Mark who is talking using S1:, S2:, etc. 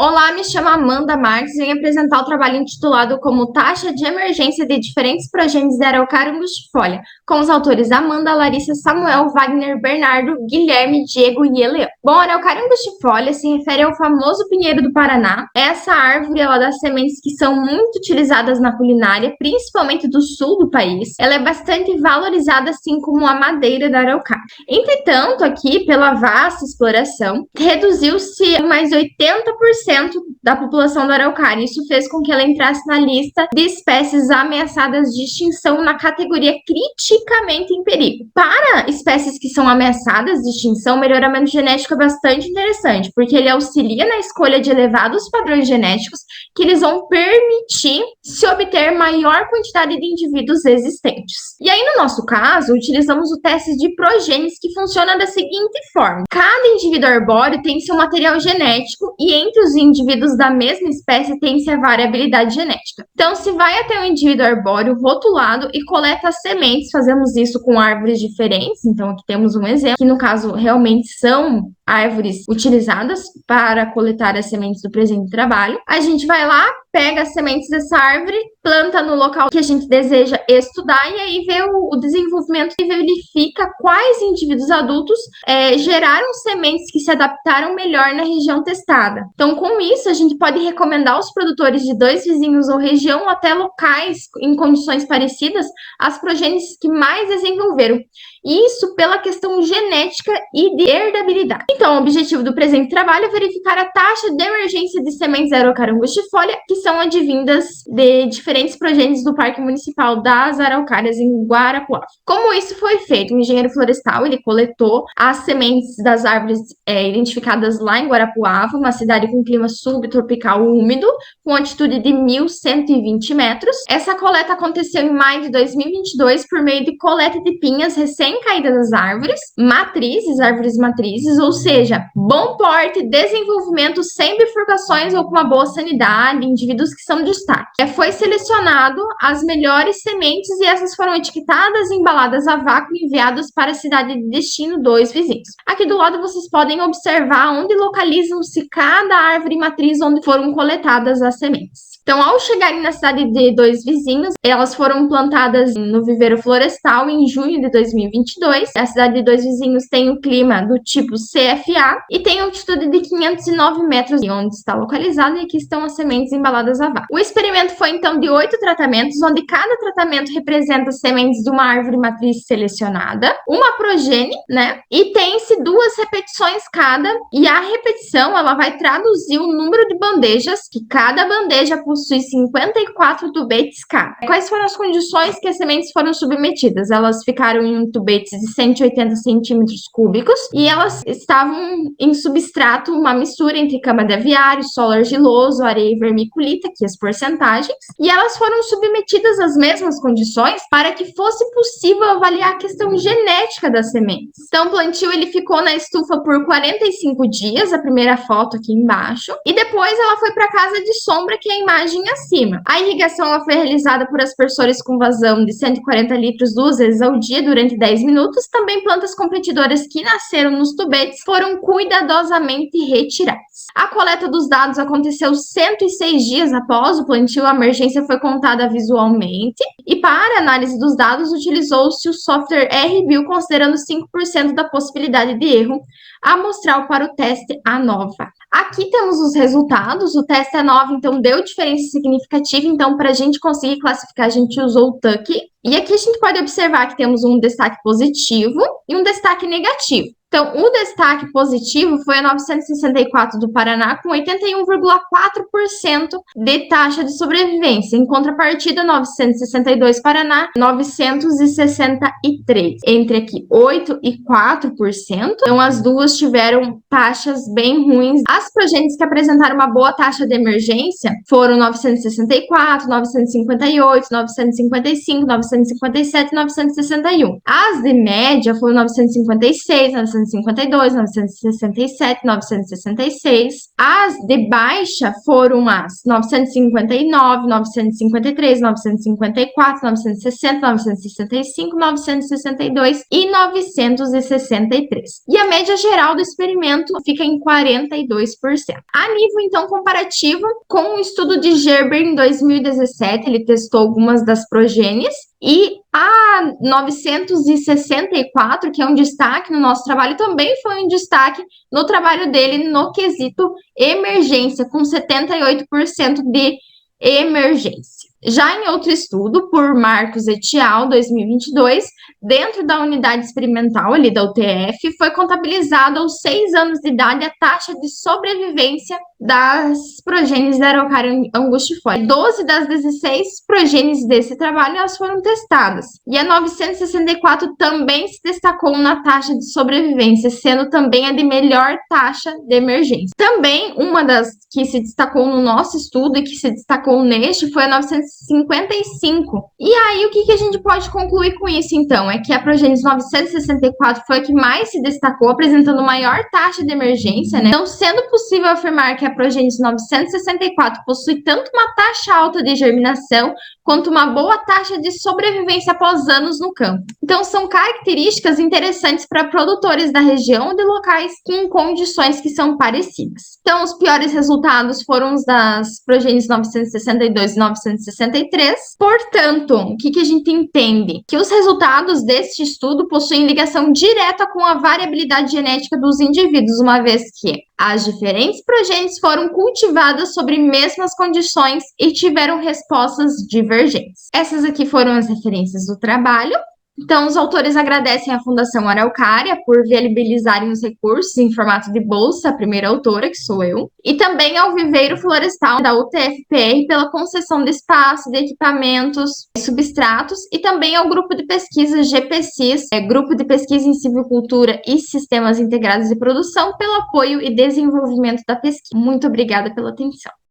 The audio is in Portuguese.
S1: Olá, me chamo Amanda Marques e venho apresentar o trabalho intitulado como Taxa de Emergência de Diferentes Progênitos de Araucária angustifolia, com os autores Amanda, Larissa, Samuel, Wagner, Bernardo, Guilherme, Diego e Eleão. Bom, a Araucária angustifolia se refere ao famoso pinheiro do Paraná. Essa árvore, ela dá sementes que são muito utilizadas na culinária, principalmente do sul do país. Ela é bastante valorizada, assim como a madeira da araucária. Entretanto, aqui, pela vasta exploração, reduziu-se mais 80% da população da araucária. Isso fez com que ela entrasse na lista de espécies ameaçadas de extinção na categoria criticamente em perigo. Para espécies que são ameaçadas de extinção, o melhoramento genético é bastante interessante, porque ele auxilia na escolha de elevados padrões genéticos que eles vão permitir se obter maior quantidade de indivíduos existentes. E aí, no nosso caso, utilizamos o teste de progênese, que funciona da seguinte forma: cada indivíduo arbóreo tem seu material genético e entre os indivíduos da mesma espécie tem-se a variabilidade genética. Então, se vai até um indivíduo arbóreo rotulado e coleta as sementes, fazemos isso com árvores diferentes. Então, aqui temos um exemplo, que no caso realmente são árvores utilizadas para coletar as sementes do presente trabalho. A gente vai lá, pega as sementes dessa árvore, planta no local que a gente deseja estudar e aí vê o desenvolvimento e verifica quais indivíduos adultos geraram sementes que se adaptaram melhor na região testada. Então, com isso, a gente pode recomendar aos produtores de dois vizinhos ou região, ou até locais em condições parecidas, as progênises que mais desenvolveram. Isso pela questão genética e de herdabilidade. Então, o objetivo do presente trabalho é verificar a taxa de emergência de sementes Araucária angustifolia, que são advindas de diferentes progênises do Parque Municipal das Araucárias em Guarapuava. Como isso foi feito? O engenheiro florestal, ele coletou as sementes das árvores identificadas lá em Guarapuava, uma cidade com clima subtropical úmido, com altitude de 1.120 metros. Essa coleta aconteceu em maio de 2022 por meio de coleta de pinhas recém-caídas das árvores matrizes, ou seja, bom porte, desenvolvimento sem bifurcações ou com uma boa sanidade, indivíduos que são de destaque. Foi selecionado as melhores sementes e essas foram etiquetadas e embaladas a vácuo e enviadas para a cidade de destino dos vizinhos. Aqui do lado vocês podem observar onde localizam-se cada árvore matriz onde foram coletadas as sementes. Então, ao chegarem na cidade de dois vizinhos, elas foram plantadas no viveiro florestal em junho de 2022. A cidade de dois vizinhos tem o clima do tipo CFA e tem altitude de 509 metros, onde está localizada, e aqui estão as sementes embaladas a vácuo. O experimento foi, então, de 8 tratamentos, onde cada tratamento representa sementes de uma árvore matriz selecionada, uma progênie, né? E tem-se 2 repetições cada, e a repetição, ela vai traduzir o número de bandejas, que cada bandeja possui 54 tubetes cada. Quais foram as condições que as sementes foram submetidas? Elas ficaram em tubetes de 180 centímetros cúbicos e elas estavam em substrato, uma mistura entre cama de aviário, solo argiloso, areia e vermiculita, aqui as porcentagens, e elas foram submetidas às mesmas condições para que fosse possível avaliar a questão genética das sementes. Então, o plantio ele ficou na estufa por 45 dias, a primeira foto aqui embaixo, e depois ela foi para a casa de sombra, que é a imagem acima. A irrigação ela foi realizada por aspersores com vazão de 140 litros 2 vezes ao dia durante 10 minutos. Também plantas competidoras que nasceram nos tubetes foram cuidadosamente retiradas. A coleta dos dados aconteceu 106 dias após o plantio. A emergência foi contada visualmente e para análise dos dados utilizou-se o software RBio, considerando 5% da possibilidade de erro amostral para o teste ANOVA. Aqui temos os resultados. O teste ANOVA, então, deu diferença significativa. Então, para a gente conseguir classificar, a gente usou o TUC. E aqui a gente pode observar que temos um destaque positivo e um destaque negativo. Então, o destaque positivo foi a 964 do Paraná, com 81,4% de taxa de sobrevivência. Em contrapartida, 962 Paraná, 963. Entre aqui, 8% e 4%. Então, as duas tiveram taxas bem ruins. As progênises que apresentaram uma boa taxa de emergência foram 964, 958, 955, 957 e 961. As de média foram 956, 957, 952, 967, 966. As de baixa foram as 959, 953, 954, 960, 965, 962 e 963. E a média geral do experimento fica em 42%. A nível, então, comparativo, com o estudo de Gerber em 2017, ele testou algumas das progênies, e a 964, que é um destaque no nosso trabalho, também foi um destaque no trabalho dele no quesito emergência, com 78% de emergência. Já em outro estudo, por Marcos et al., 2022, dentro da unidade experimental ali da UTF, foi contabilizado aos 6 anos de idade a taxa de sobrevivência das progênies da Araucária angustifolia. 12 das 16 progênies desse trabalho elas foram testadas. E a 964 também se destacou na taxa de sobrevivência, sendo também a de melhor taxa de emergência. Também uma das que se destacou no nosso estudo e que se destacou neste foi a 955. E aí, o que a gente pode concluir com isso, então? É que a progênie 964 foi a que mais se destacou, apresentando maior taxa de emergência, né? Não sendo possível afirmar que a progênie 964 possui tanto uma taxa alta de germinação, quanto uma boa taxa de sobrevivência após anos no campo. Então, são características interessantes para produtores da região de locais com condições que são parecidas. Então, os piores resultados foram os das progênies 962 e 963. Portanto, o que a gente entende? Que os resultados deste estudo possuem ligação direta com a variabilidade genética dos indivíduos, uma vez que as diferentes progênies foram cultivadas sobre mesmas condições e tiveram respostas divergentes. Essas aqui foram as referências do trabalho. Então, os autores agradecem à Fundação Araucária por viabilizarem os recursos em formato de bolsa, a primeira autora, que sou eu, e também ao Viveiro Florestal da UTF-PR pela concessão de espaço, de equipamentos, substratos, e também ao Grupo de Pesquisa GPCIS, Grupo de Pesquisa em Silvicultura e Sistemas Integrados de Produção, pelo apoio e desenvolvimento da pesquisa. Muito obrigada pela atenção.